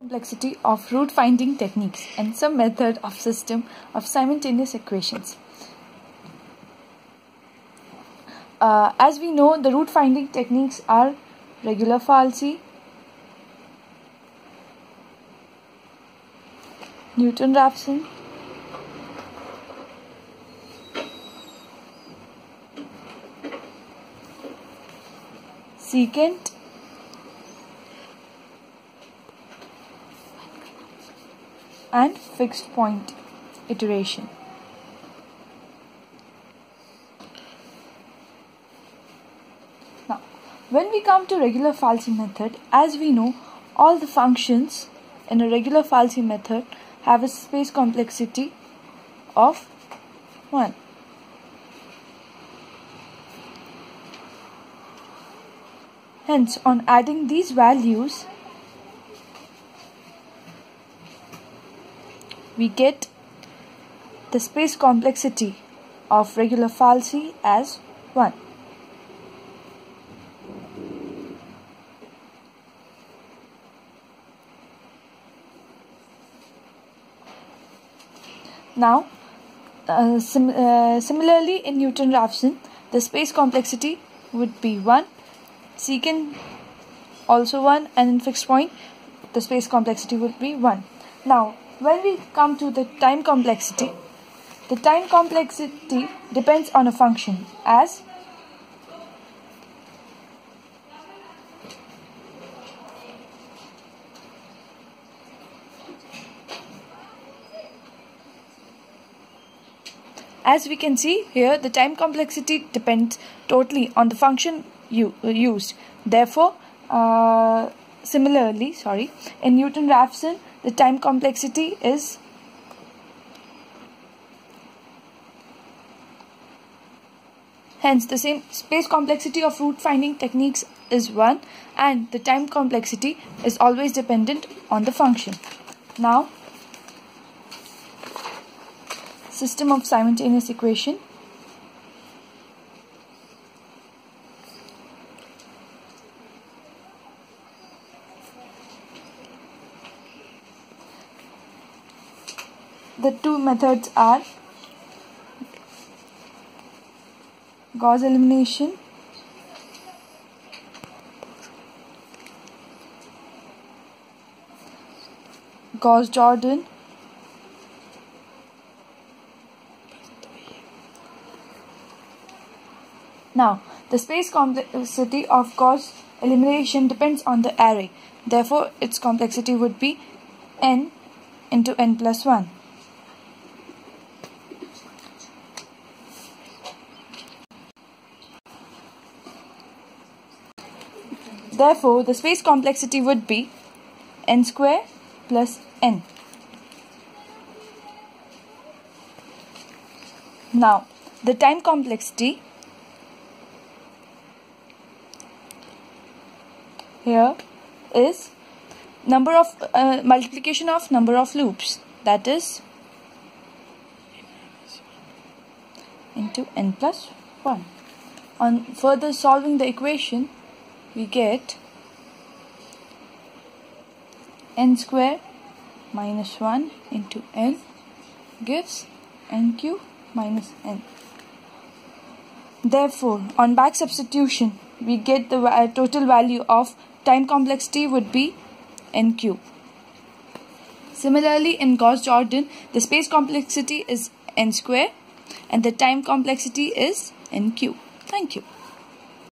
Complexity of root finding techniques and some method of system of simultaneous equations. As we know, the root finding techniques are regular falsi, Newton-Raphson, secant, and fixed point iteration. Now, when we come to regular falsi method, as we know, all the functions in a regular falsi method have a space complexity of 1. Hence, on adding these values, we get the space complexity of regular falsi as 1. Now, similarly in Newton-Raphson, the space complexity would be 1, secant also 1, and in fixed point, the space complexity would be 1. Now, when we come to the time complexity depends on a function as we can see here, the time complexity depends totally on the function used. Therefore, similarly, in Newton-Raphson, the time complexity is hence the same space complexity of root finding techniques is 1, and the time complexity is always dependent on the function. Now, system of simultaneous equation. The two methods are Gauss elimination Gauss-Jordan Now, the space complexity of Gauss elimination depends on the array. Therefore, its complexity would be n into n plus 1. Therefore, the space complexity would be n square plus n. Now, the time complexity here is number of multiplication of number of loops, that is into n plus 1. On further solving the equation, we get n square minus 1 into n gives n cube minus n. Therefore, on back substitution, we get the total value of time complexity would be n cube. Similarly, in Gauss-Jordan, the space complexity is n square and the time complexity is n cube. Thank you.